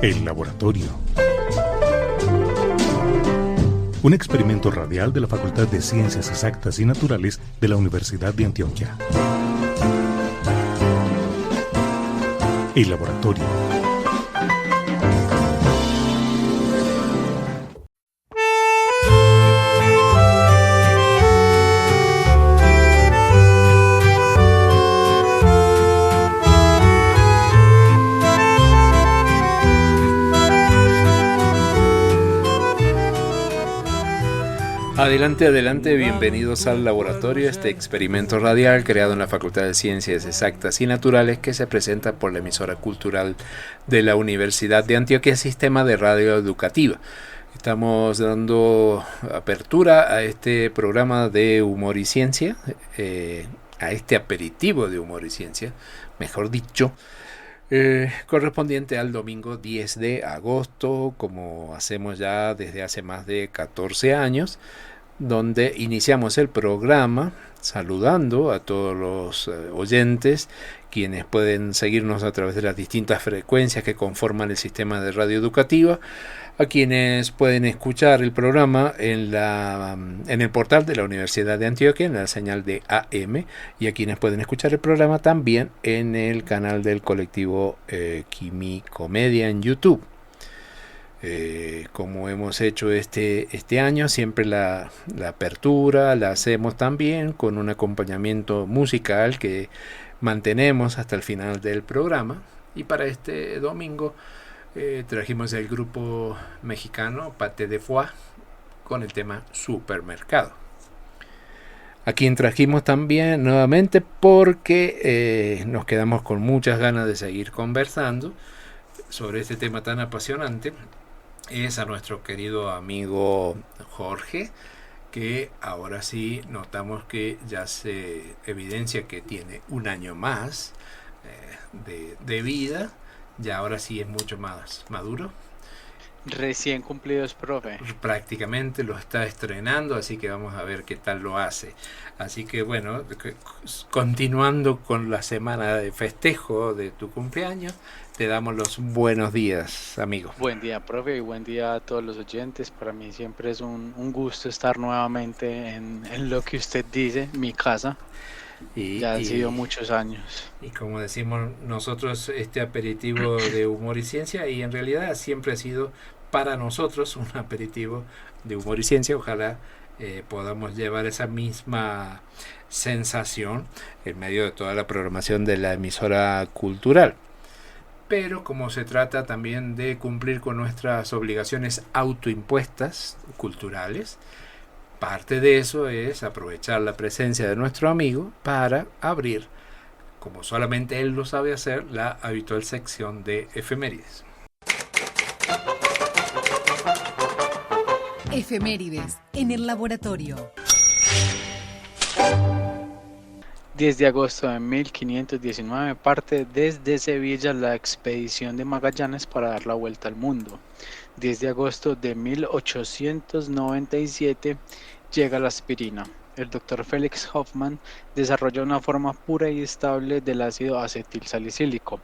El Laboratorio. Un experimento radial de la Facultad de Ciencias Exactas y Naturales de la Universidad de Antioquia. El Laboratorio. Adelante, adelante, bienvenidos al laboratorio, este experimento radial creado en la Facultad de Ciencias Exactas y Naturales que se presenta por la emisora cultural de la Universidad de Antioquia, Sistema de Radio Educativa. Estamos dando apertura a este programa de humor y ciencia, a este aperitivo de humor y ciencia, mejor dicho, correspondiente al domingo 10 de agosto, como hacemos ya desde hace más de 14 años, donde iniciamos el programa saludando a todos los oyentes, quienes pueden seguirnos a través de las distintas frecuencias que conforman el sistema de radio educativa, a quienes pueden escuchar el programa en el portal de la Universidad de Antioquia, en la señal de AM, y a quienes pueden escuchar el programa también en el canal del colectivo Quimicomedia en YouTube. Como hemos hecho este año, siempre la apertura la hacemos también con un acompañamiento musical que mantenemos hasta el final del programa, y para este domingo trajimos el grupo mexicano Pate de Foie con el tema Supermercado. A quien trajimos también nuevamente porque nos quedamos con muchas ganas de seguir conversando sobre este tema tan apasionante, es a nuestro querido amigo Jorge, que ahora sí notamos que ya se evidencia que tiene un año más de vida. Ya ahora sí es mucho más maduro. Recién cumplidos, profe. Prácticamente lo está estrenando, así que vamos a ver qué tal lo hace. Así que bueno, continuando con la semana de festejo de tu cumpleaños, te damos los buenos días, amigo. Buen día, profe, y buen día a todos los oyentes. Para mí siempre es un gusto estar nuevamente en lo que usted dice, mi casa. Ya han sido muchos años. Y como decimos nosotros, este aperitivo de humor y ciencia, y en realidad siempre ha sido para nosotros un aperitivo de humor y ciencia. Ojalá podamos llevar esa misma sensación en medio de toda la programación de la emisora cultural. Pero como se trata también de cumplir con nuestras obligaciones autoimpuestas culturales, parte de eso es aprovechar la presencia de nuestro amigo para abrir, como solamente él lo sabe hacer, la habitual sección de efemérides. Efemérides en el laboratorio. 10 de agosto de 1519 parte desde Sevilla la expedición de Magallanes para dar la vuelta al mundo. 10 de agosto de 1897 llega la aspirina. El Dr. Felix Hoffmann desarrolla una forma pura y estable del ácido acetilsalicílico.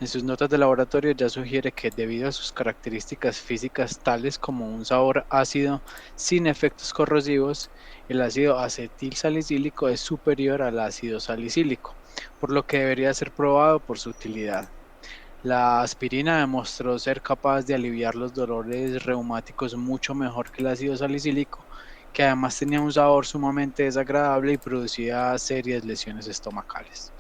En sus notas de laboratorio ya sugiere que debido a sus características físicas tales como un sabor ácido sin efectos corrosivos, el ácido acetilsalicílico es superior al ácido salicílico, por lo que debería ser probado por su utilidad. La aspirina demostró ser capaz de aliviar los dolores reumáticos mucho mejor que el ácido salicílico, que además tenía un sabor sumamente desagradable y producía serias lesiones estomacales.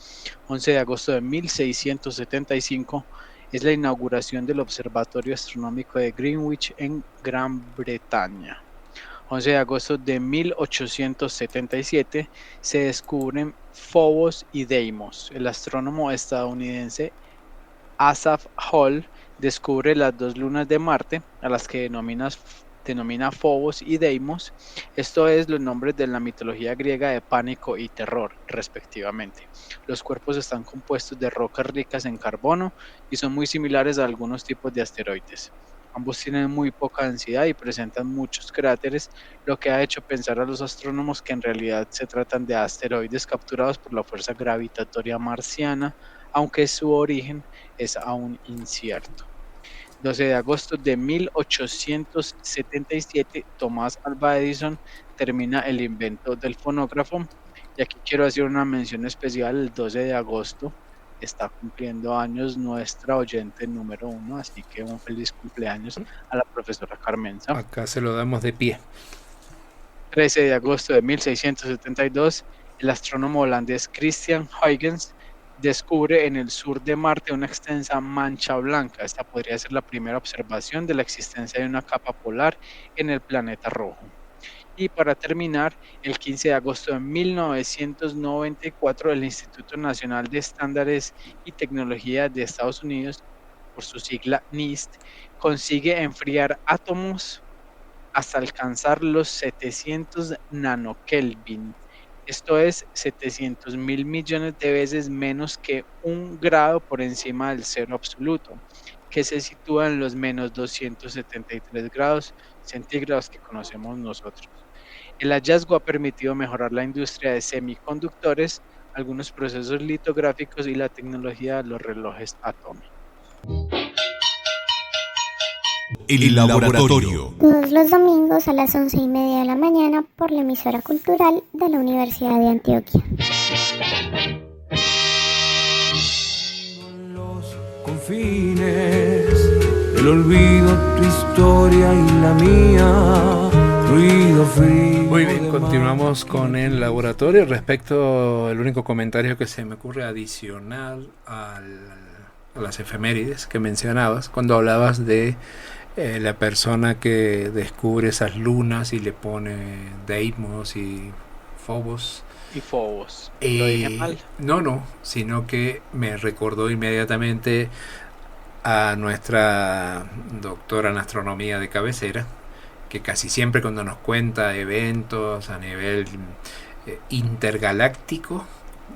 11 de agosto de 1675 es la inauguración del Observatorio Astronómico de Greenwich en Gran Bretaña. 11 de agosto de 1877 se descubren Phobos y Deimos. El astrónomo estadounidense Asaph Hall descubre las dos lunas de Marte, a las que denomina Phobos y Deimos, esto es los nombres de la mitología griega de pánico y terror, respectivamente. Los cuerpos están compuestos de rocas ricas en carbono y son muy similares a algunos tipos de asteroides. Ambos tienen muy poca densidad y presentan muchos cráteres, lo que ha hecho pensar a los astrónomos que en realidad se tratan de asteroides capturados por la fuerza gravitatoria marciana, aunque su origen es aún incierto. 12 de agosto de 1877, Thomas Alva Edison termina el invento del fonógrafo. Y aquí quiero hacer una mención especial: el 12 de agosto está cumpliendo años nuestra oyente número 1, así que un feliz cumpleaños a la profesora Carmenza. Acá se lo damos de pie. 13 de agosto de 1672, el astrónomo holandés Christian Huygens descubre en el sur de Marte una extensa mancha blanca. Esta podría ser la primera observación de la existencia de una capa polar en el planeta rojo. Y para terminar, el 15 de agosto de 1994, el Instituto Nacional de Estándares y Tecnología de Estados Unidos, por su sigla NIST, consigue enfriar átomos hasta alcanzar los 700 nanokelvin. Esto es 700.000 millones de veces menos que 1 grado por encima del cero absoluto, que se sitúa en los menos 273 grados centígrados que conocemos nosotros. El hallazgo ha permitido mejorar la industria de semiconductores, algunos procesos litográficos y la tecnología de los relojes atómicos. El laboratorio. Todos los domingos a las 11:30 de la mañana por la emisora cultural de la Universidad de Antioquia. Los confines del olvido, tu historia y la mía, ruido frío. Muy bien, continuamos con el laboratorio. Respecto al único comentario que se me ocurre adicional a las efemérides que mencionabas, cuando hablabas de la persona que descubre esas lunas y le pone Deimos y Phobos. Y Phobos. ¿Lo dije mal? No, sino que me recordó inmediatamente a nuestra doctora en astronomía de cabecera, que casi siempre cuando nos cuenta eventos a nivel intergaláctico,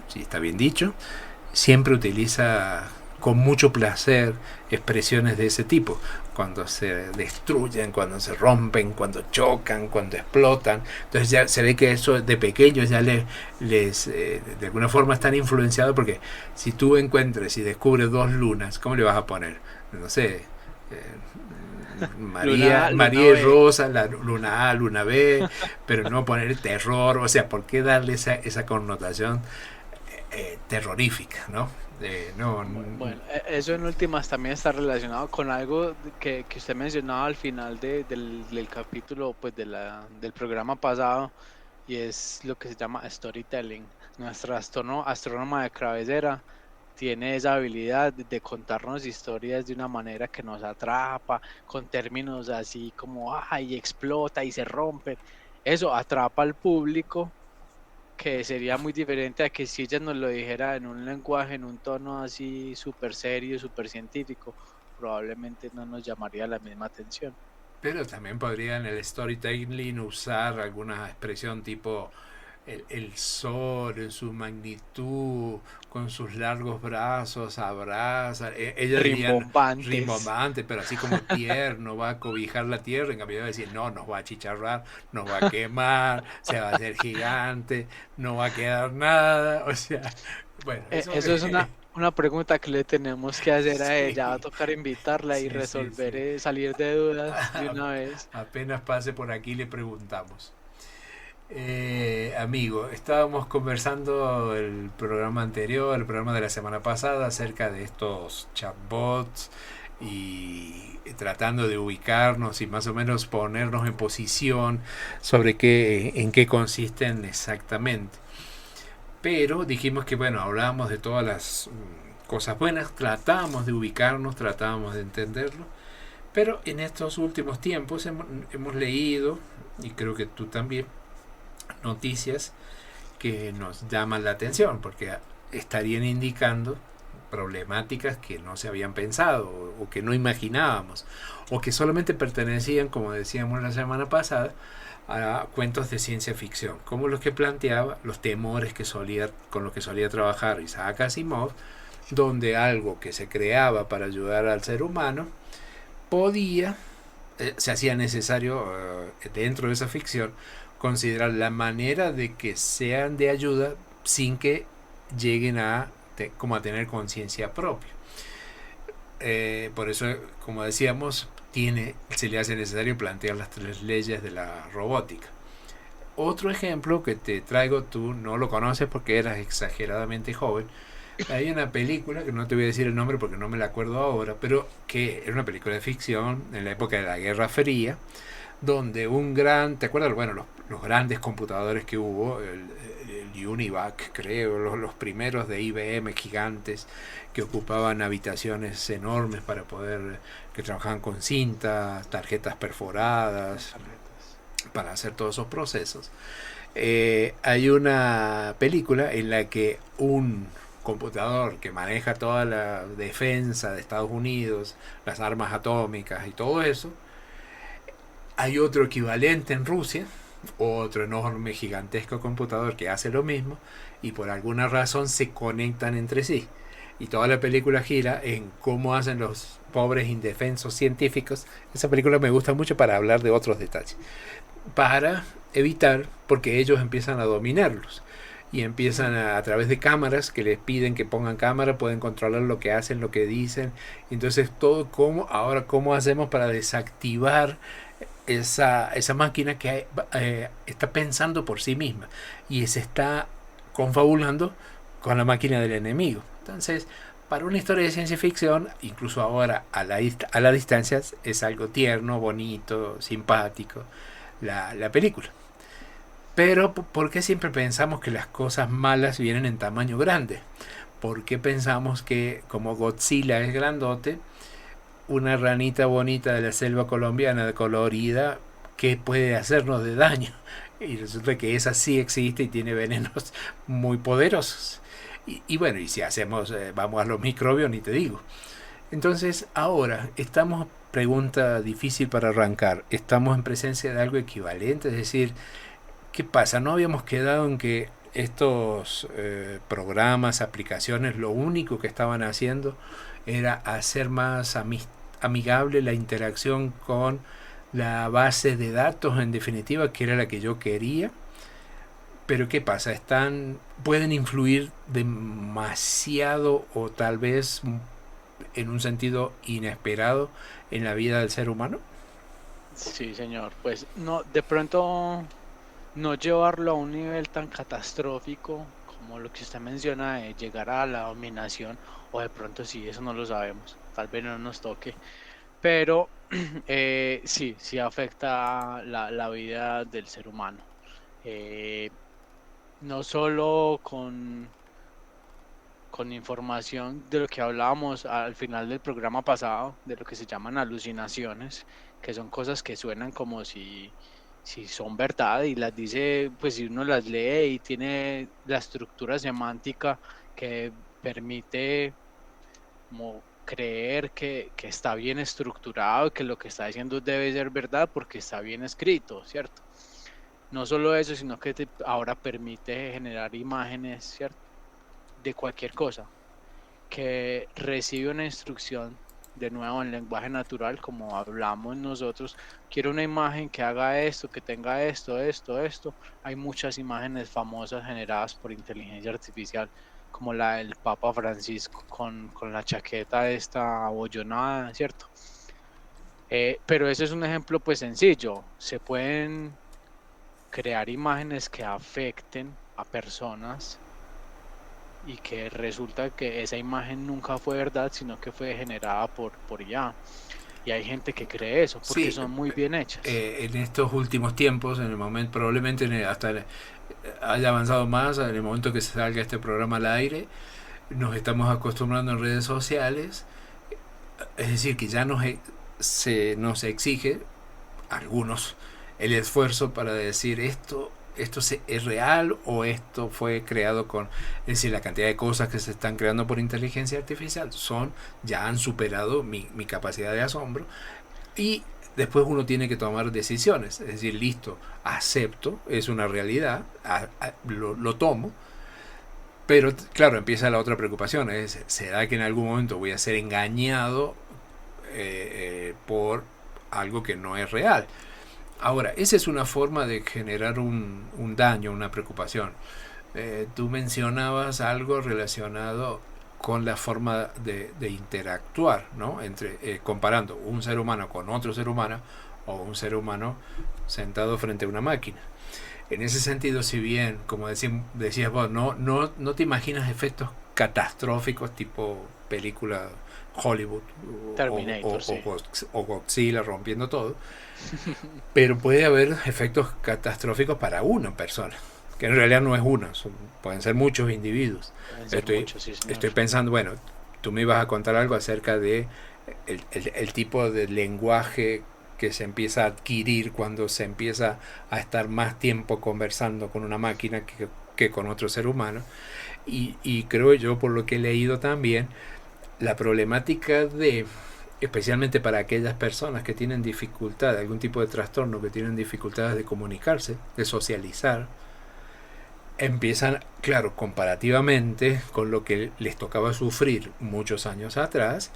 si está bien dicho, siempre utiliza con mucho placer expresiones de ese tipo, cuando se destruyen, cuando se rompen, cuando chocan, cuando explotan. Entonces ya se ve que eso de pequeños ya les de alguna forma están influenciados, porque si tú encuentres y descubres 2 lunas, ¿cómo le vas a poner? No sé, María y Rosa, la luna A, luna B, pero no poner terror. O sea, ¿por qué darle esa connotación terrorífica, ¿no? Bueno, eso en últimas también está relacionado con algo que usted mencionaba al final del capítulo, pues del programa pasado, y es lo que se llama storytelling. Nuestra astrónoma de cabecera tiene esa habilidad de contarnos historias de una manera que nos atrapa, con términos así como ¡ay! Explota y se rompe. Eso atrapa al público, que sería muy diferente a que si ella nos lo dijera en un lenguaje, en un tono así súper serio, súper científico, probablemente no nos llamaría la misma atención. Pero también podría en el storytelling usar alguna expresión tipo el sol en su magnitud, con sus largos brazos, abraza. Ella rimbombante, pero así como tierno, va a cobijar la tierra. En cambio, va a decir, no, nos va a achicharrar, nos va a quemar, se va a hacer gigante, no va a quedar nada. O sea, bueno. Eso es una pregunta que le tenemos que hacer a ella. Va a tocar invitarla y resolver, salir de dudas de una vez. Apenas pase por aquí le preguntamos. Amigo, estábamos conversando el programa anterior, el programa de la semana pasada, acerca de estos chatbots y tratando de ubicarnos y más o menos ponernos en posición sobre en qué consisten exactamente. Pero dijimos que bueno, hablábamos de todas las cosas buenas, tratábamos de ubicarnos, tratábamos de entenderlo, pero en estos últimos tiempos hemos leído, y creo que tú también, noticias que nos llaman la atención porque estarían indicando problemáticas que no se habían pensado o que no imaginábamos, o que solamente pertenecían, como decíamos la semana pasada, a cuentos de ciencia ficción, como los que planteaba los temores con los que solía trabajar Isaac Asimov, donde algo que se creaba para ayudar al ser humano se hacía necesario dentro de esa ficción considerar la manera de que sean de ayuda sin que lleguen como a tener conciencia propia. por eso, como decíamos, se le hace necesario plantear las 3 leyes de la robótica. Otro ejemplo que te traigo, tú no lo conoces porque eras exageradamente joven. Hay una película, que no te voy a decir el nombre porque no me la acuerdo ahora, pero que era una película de ficción en la época de la Guerra Fría, donde ¿te acuerdas? Bueno, los grandes computadores que hubo, el Univac, creo, los primeros de IBM gigantes, que ocupaban habitaciones enormes que trabajaban con cinta, tarjetas perforadas, para hacer todos esos procesos. Hay una película en la que un computador que maneja toda la defensa de Estados Unidos, las armas atómicas y todo eso, hay otro equivalente en Rusia, otro enorme gigantesco computador que hace lo mismo, y por alguna razón se conectan entre sí, y toda la película gira en cómo hacen los pobres indefensos científicos. Esa película me gusta mucho para hablar de otros detalles, para evitar, porque ellos empiezan a dominarlos y empiezan a través de cámaras que les piden que pongan cámara, pueden controlar lo que hacen, lo que dicen. Entonces todo cómo hacemos para desactivar esa máquina que está pensando por sí misma y se está confabulando con la máquina del enemigo. Entonces, para una historia de ciencia ficción, incluso ahora a la distancia, es algo tierno, bonito, simpático la película. Pero ¿por qué siempre pensamos que las cosas malas vienen en tamaño grande? ¿Por qué pensamos que como Godzilla es grandote, una ranita bonita de la selva colombiana colorida, qué puede hacernos de daño? Y resulta que esa sí existe y tiene venenos muy poderosos. Y bueno, y si vamos a los microbios, ni te digo. Entonces ahora pregunta difícil para arrancar, estamos en presencia de algo equivalente, es decir, ¿qué pasa? ¿No habíamos quedado en que estos programas, aplicaciones, lo único que estaban haciendo era hacer más amigable la interacción con la base de datos, en definitiva, que era la que yo quería? Pero ¿qué pasa? Pueden influir demasiado o tal vez en un sentido inesperado en la vida del ser humano. Sí, señor. Pues no, de pronto no llevarlo a un nivel tan catastrófico como lo que usted menciona de llegar a la dominación, o de pronto sí, eso no lo sabemos, tal vez no nos toque, pero sí afecta la vida del ser humano. No solo con información de lo que hablábamos al final del programa pasado, de lo que se llaman alucinaciones, que son cosas que suenan como si son verdad, y las dice, pues si uno las lee y tiene la estructura semántica que permite como creer que está bien estructurado, que lo que está diciendo debe ser verdad porque está bien escrito, ¿cierto? No solo eso, sino que ahora permite generar imágenes, ¿cierto?, de cualquier cosa que recibe una instrucción, de nuevo en lenguaje natural, como hablamos nosotros. Quiero una imagen que haga esto, que tenga esto. Hay muchas imágenes famosas generadas por inteligencia artificial, como la del Papa Francisco con la chaqueta esta abollonada, ¿cierto? Pero ese es un ejemplo pues sencillo. Se pueden crear imágenes que afecten a personas y que resulta que esa imagen nunca fue verdad, sino que fue generada por IA. Y hay gente que cree eso porque son muy bien hechas. En estos últimos tiempos, en el momento, probablemente haya avanzado más, en el momento que se salga este programa al aire, nos estamos acostumbrando en redes sociales, es decir, que ya nos exige algunos el esfuerzo para decir esto es real o esto fue creado es decir, la cantidad de cosas que se están creando por inteligencia artificial ya han superado mi capacidad de asombro, y después uno tiene que tomar decisiones, es decir, listo, acepto, es una realidad, lo tomo, pero claro, empieza la otra preocupación, ¿será que en algún momento voy a ser engañado por algo que no es real? Ahora, esa es una forma de generar un daño, una preocupación. Tú mencionabas algo relacionado con la forma de interactuar, ¿no? Comparando un ser humano con otro ser humano o un ser humano sentado frente a una máquina. En ese sentido, si bien, como decías vos, no te imaginas efectos catastróficos tipo película Hollywood Terminator, sí. o Godzilla rompiendo todo, pero puede haber efectos catastróficos para una persona, que en realidad no es una, pueden ser muchos individuos. Estoy pensando, bueno, tú me ibas a contar algo acerca de el tipo de lenguaje que se empieza a adquirir cuando se empieza a estar más tiempo conversando con una máquina que con otro ser humano. Y creo yo, por lo que he leído también, la problemática especialmente para aquellas personas que tienen dificultad, algún tipo de trastorno, que tienen dificultades de comunicarse, de socializar, empiezan, claro, comparativamente con lo que les tocaba sufrir muchos años atrás,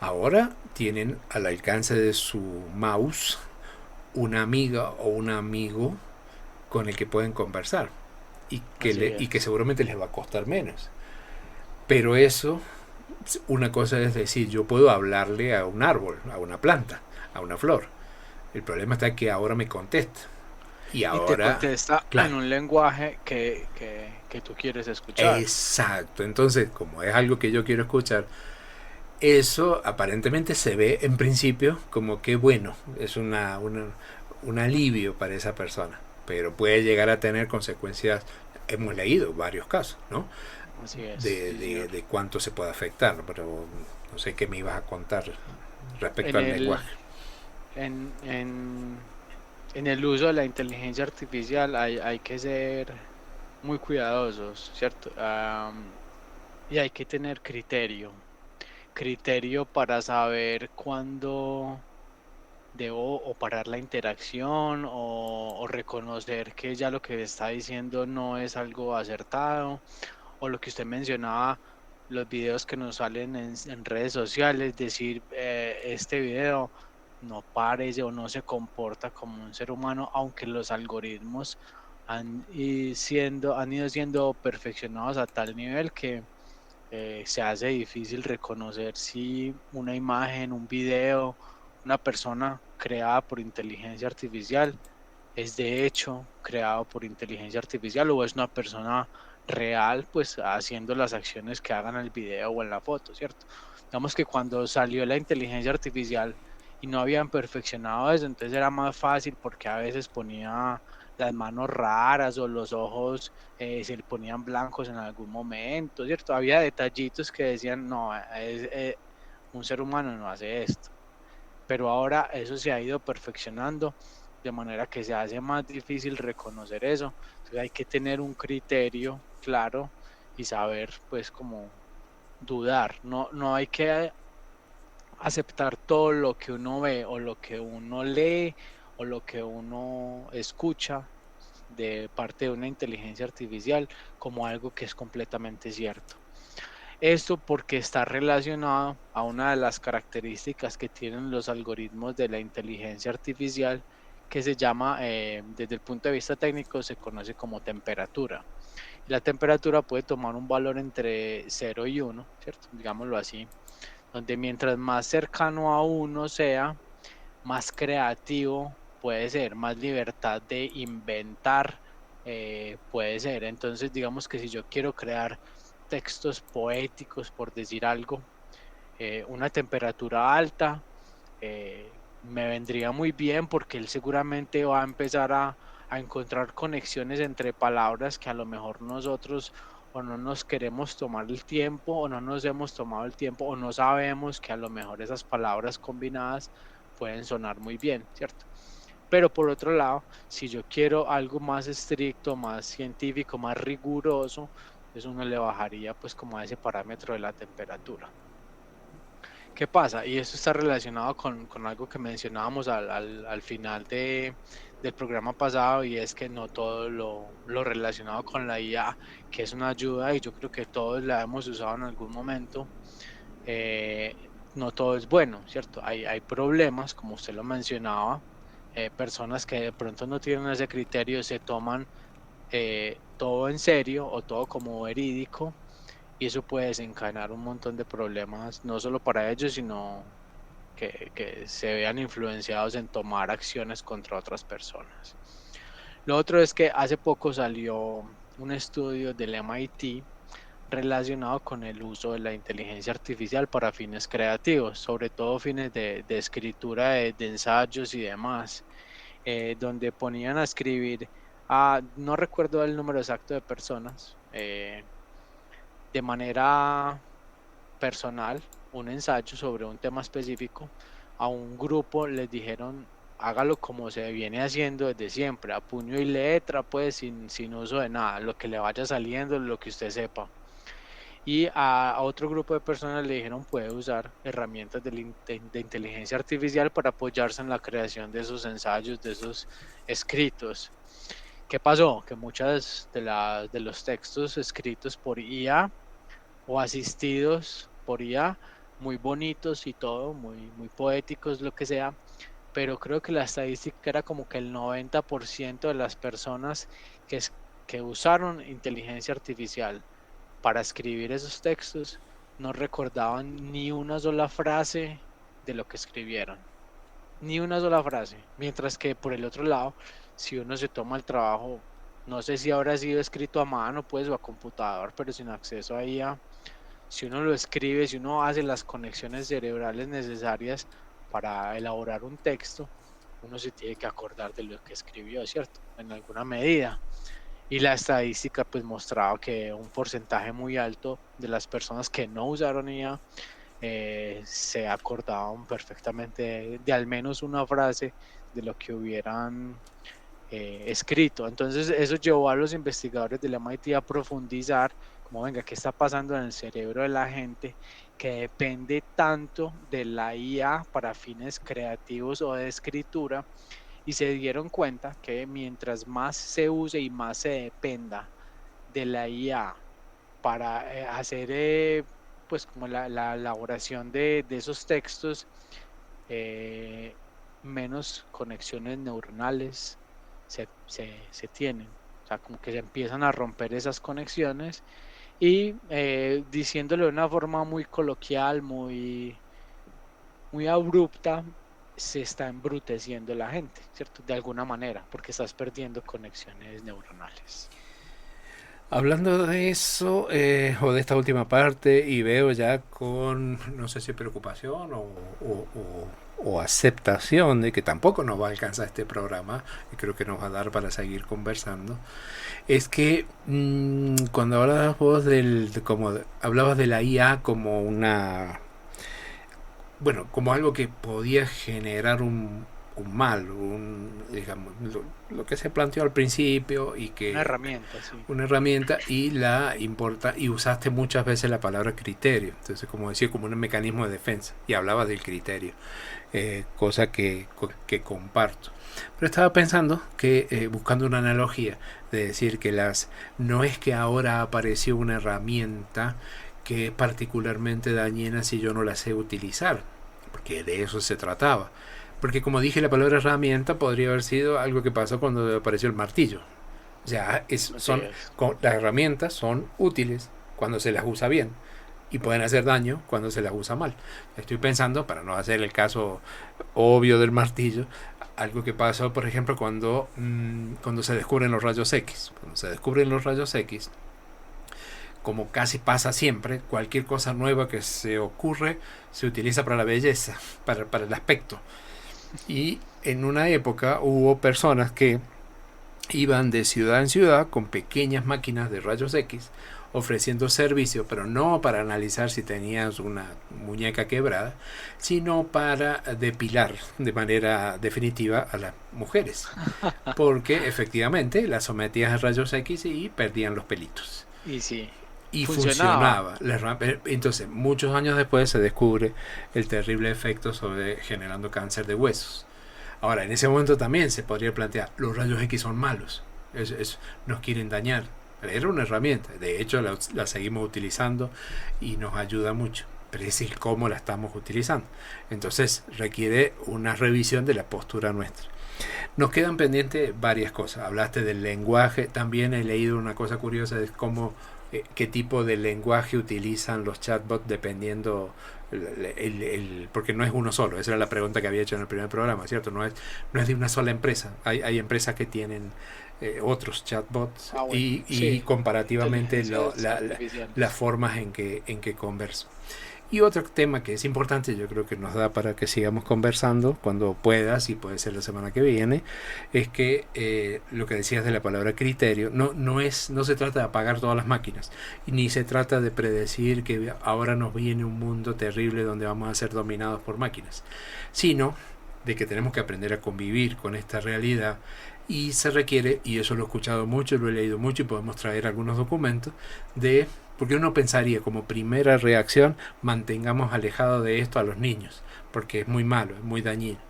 ahora tienen al alcance de su mouse una amiga o un amigo con el que pueden conversar y que seguramente les va a costar menos. Pero eso, una cosa es decir, yo puedo hablarle a un árbol, a una planta, a una flor. El problema está que ahora me contesta. Y ahora te contesta, claro, en un lenguaje que tú quieres escuchar. Exacto. Entonces, como es algo que yo quiero escuchar, eso aparentemente se ve en principio como que bueno, es un alivio para esa persona, pero puede llegar a tener consecuencias. Hemos leído varios casos, ¿no? Así es, de cuánto se puede afectar, pero no sé qué me ibas a contar respecto al lenguaje. En el uso de la inteligencia artificial hay que ser muy cuidadosos, ¿cierto? Y hay que tener criterio para saber cuándo debo o parar la interacción o reconocer que ya lo que está diciendo no es algo acertado, o lo que usted mencionaba, los videos que nos salen en redes sociales, decir este video no parece o no se comporta como un ser humano, aunque los algoritmos han ido siendo perfeccionados a tal nivel que se hace difícil reconocer si una imagen, un video, una persona creada por inteligencia artificial es de hecho creado por inteligencia artificial o es una persona real, pues haciendo las acciones que hagan en el video o en la foto, ¿cierto? Digamos que cuando salió la inteligencia artificial y no habían perfeccionado eso, entonces era más fácil porque a veces ponía las manos raras o los ojos se le ponían blancos en algún momento, ¿cierto? Había detallitos que decían, no, un ser humano no hace esto. Pero ahora eso se ha ido perfeccionando de manera que se hace más difícil reconocer eso. Entonces hay que tener un criterio claro y saber, pues, como dudar. No hay que aceptar todo lo que uno ve o lo que uno lee o lo que uno escucha de parte de una inteligencia artificial como algo que es completamente cierto. Esto porque está relacionado a una de las características que tienen los algoritmos de la inteligencia artificial, que se llama, desde el punto de vista técnico, se conoce como temperatura. La temperatura puede tomar un valor entre 0 y 1, ¿cierto? Digámoslo así, donde mientras más cercano a 1 sea, más creativo puede ser, más libertad de inventar puede ser. Entonces, digamos que si yo quiero crear textos poéticos, por decir algo, una temperatura alta me vendría muy bien porque él seguramente va a empezar a encontrar conexiones entre palabras que a lo mejor nosotros o no nos queremos tomar el tiempo o no nos hemos tomado el tiempo o no sabemos que a lo mejor esas palabras combinadas pueden sonar muy bien, ¿cierto? Pero por otro lado, si yo quiero algo más estricto, más científico, más riguroso, entonces uno le bajaría pues como a ese parámetro de la temperatura. ¿Qué pasa? Y esto está relacionado con algo que mencionábamos al final del programa pasado, y es que no todo lo relacionado con la IA, que es una ayuda y yo creo que todos la hemos usado en algún momento, no todo es bueno, ¿cierto? Hay problemas, como usted lo mencionaba, personas que de pronto no tienen ese criterio, se toman todo en serio o todo como verídico y eso puede desencadenar un montón de problemas, no solo para ellos, sino que se vean influenciados en tomar acciones contra otras personas. Lo otro es que hace poco salió un estudio del MIT relacionado con el uso de la inteligencia artificial para fines creativos, sobre todo fines de escritura de ensayos y demás, donde ponían a escribir no recuerdo el número exacto de personas, de manera personal, un ensayo sobre un tema específico. A un grupo les dijeron hágalo como se viene haciendo desde siempre, a puño y letra, pues sin uso de nada, lo que le vaya saliendo, lo que usted sepa. Y a otro grupo de personas le dijeron puede usar herramientas de inteligencia artificial para apoyarse en la creación de esos ensayos, de esos escritos. ¿Qué pasó? Que muchas de los textos escritos por IA o asistidos por IA, muy bonitos y todo, muy poéticos, lo que sea, pero creo que la estadística era como que el 90% de las personas que usaron inteligencia artificial para escribir esos textos no recordaban ni una sola frase de lo que escribieron, ni una sola frase, mientras que por el otro lado, si uno se toma el trabajo, no sé si habrá sido escrito a mano pues o a computador, pero sin acceso a IA, si uno lo escribe, si uno hace las conexiones cerebrales necesarias para elaborar un texto, uno se tiene que acordar de lo que escribió, ¿cierto? En alguna medida. Y la estadística pues mostraba que un porcentaje muy alto de las personas que no usaron IA se acordaban perfectamente de al menos una frase de lo que hubieran escrito. Entonces eso llevó a los investigadores del MIT a profundizar como venga, ¿qué está pasando en el cerebro de la gente que depende tanto de la IA para fines creativos o de escritura? Y se dieron cuenta que mientras más se use y más se dependa de la IA para hacer pues como la elaboración de esos textos, menos conexiones neuronales se tienen. O sea, como que se empiezan a romper esas conexiones y diciéndolo de una forma muy coloquial, muy abrupta, se está embruteciendo la gente, ¿cierto? De alguna manera, porque estás perdiendo conexiones neuronales. Hablando de eso, o de esta última parte, y veo ya con, no sé si preocupación o aceptación de que tampoco nos va a alcanzar este programa, y creo que nos va a dar para seguir conversando, es que cuando hablabas vos hablabas de la IA como como algo que podía generar un mal, digamos, lo que se planteó al principio y que una herramienta y usaste muchas veces la palabra criterio, entonces como decía, como un mecanismo de defensa, y hablabas del criterio, cosa que comparto. Pero estaba pensando que buscando una analogía de decir que no es que ahora apareció una herramienta que es particularmente dañina si yo no la sé utilizar, porque de eso se trataba. Porque como dije, la palabra herramienta podría haber sido algo que pasó cuando apareció el martillo. O sea, las herramientas son útiles cuando se las usa bien y pueden hacer daño cuando se las usa mal. Estoy pensando, para no hacer el caso obvio del martillo, algo que pasó, por ejemplo, cuando se descubren los rayos X. Cuando se descubren los rayos X, como casi pasa siempre, cualquier cosa nueva que se ocurre se utiliza para la belleza, para el aspecto. Y en una época hubo personas que iban de ciudad en ciudad con pequeñas máquinas de rayos X ofreciendo servicio, pero no para analizar si tenías una muñeca quebrada, sino para depilar de manera definitiva a las mujeres, porque efectivamente las sometías a rayos X y perdían los pelitos. Y funcionaba. Entonces, muchos años después se descubre el terrible efecto generando cáncer de huesos. Ahora, en ese momento también se podría plantear, los rayos X son malos, nos quieren dañar. Pero era una herramienta, de hecho la seguimos utilizando y nos ayuda mucho, pero es decir, cómo la estamos utilizando. Entonces requiere una revisión de la postura nuestra. Nos quedan pendientes varias cosas. Hablaste del lenguaje, también he leído una cosa curiosa de cómo qué tipo de lenguaje utilizan los chatbots dependiendo porque no es uno solo. Esa era la pregunta que había hecho en el primer programa, ¿cierto? No es de una sola empresa. Hay empresas que tienen otros chatbots y comparativamente las formas en que conversan. Y otro tema que es importante, yo creo que nos da para que sigamos conversando cuando puedas, y puede ser la semana que viene, es que lo que decías de la palabra criterio, no se trata de apagar todas las máquinas, ni se trata de predecir que ahora nos viene un mundo terrible donde vamos a ser dominados por máquinas, sino de que tenemos que aprender a convivir con esta realidad. Y se requiere, y eso lo he escuchado mucho, lo he leído mucho, y podemos traer algunos documentos porque uno pensaría como primera reacción, mantengamos alejados de esto a los niños, porque es muy malo, es muy dañino.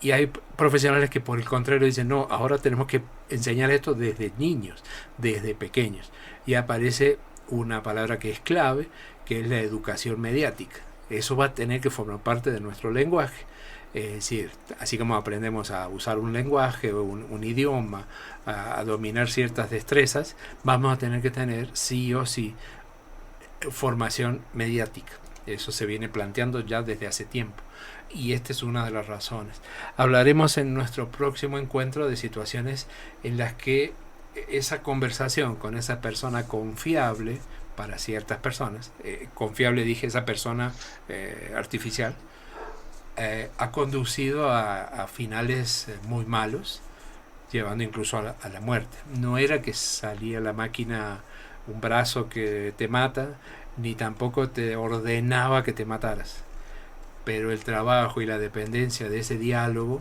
Y hay profesionales que por el contrario dicen, no, ahora tenemos que enseñar esto desde niños, desde pequeños. Y aparece una palabra que es clave, que es la educación mediática. Eso va a tener que formar parte de nuestro lenguaje. Es decir, así como aprendemos a usar un lenguaje o un idioma, a dominar ciertas destrezas, vamos a tener que tener sí o sí formación mediática. Eso se viene planteando ya desde hace tiempo, y esta es una de las razones. Hablaremos en nuestro próximo encuentro de situaciones en las que esa conversación con esa persona confiable para ciertas personas, confiable dije, esa persona artificial, ha conducido a finales muy malos, llevando incluso a la muerte. No era que salía la máquina un brazo que te mata, ni tampoco te ordenaba que te mataras, pero el trabajo y la dependencia de ese diálogo.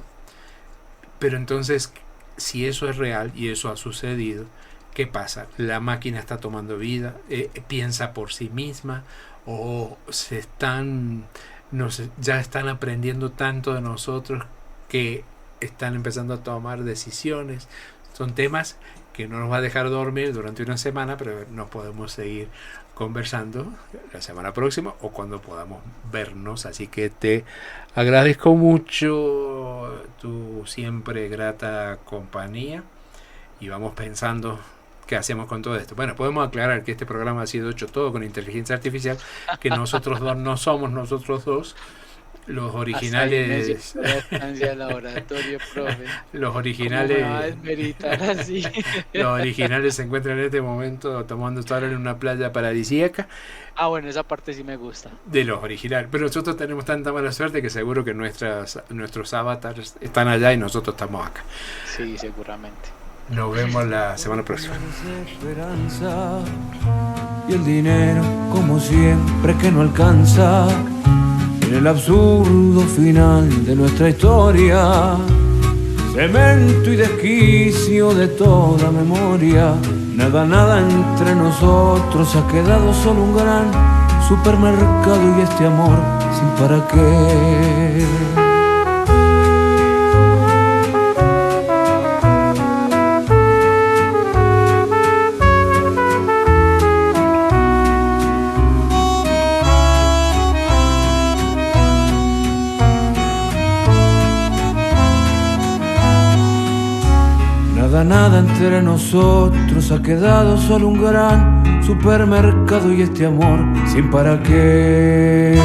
Pero entonces, si eso es real y eso ha sucedido, ¿qué pasa? La máquina está tomando vida, piensa por sí misma, o ya están aprendiendo tanto de nosotros que están empezando a tomar decisiones. Son temas que no nos va a dejar dormir durante una semana, pero nos podemos seguir conversando la semana próxima o cuando podamos vernos. Así que te agradezco mucho tu siempre grata compañía, y vamos pensando qué hacemos con todo esto. Bueno, podemos aclarar que este programa ha sido hecho todo con inteligencia artificial, que nosotros dos no somos nosotros dos. Los originales. Laboratorio, profe. Los originales. Así? Los originales se encuentran en este momento tomando sol en una playa paradisíaca. Bueno, esa parte sí me gusta. De los originales. Pero nosotros tenemos tanta mala suerte que seguro que nuestros avatars están allá y nosotros estamos acá. Sí, seguramente. Nos vemos la semana próxima. Y el dinero, como siempre, que no alcanza. En el absurdo final de nuestra historia, cemento y desquicio de toda memoria. Nada entre nosotros, ha quedado solo un gran supermercado y este amor sin para qué. Nada entre nosotros, ha quedado solo un gran supermercado y este amor sin para qué.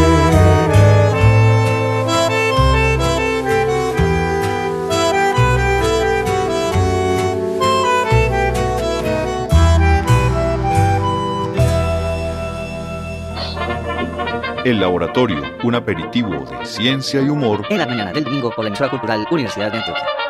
El Laboratorio, un aperitivo de ciencia y humor en la mañana del domingo por la emisora cultural Universidad de Antioquia.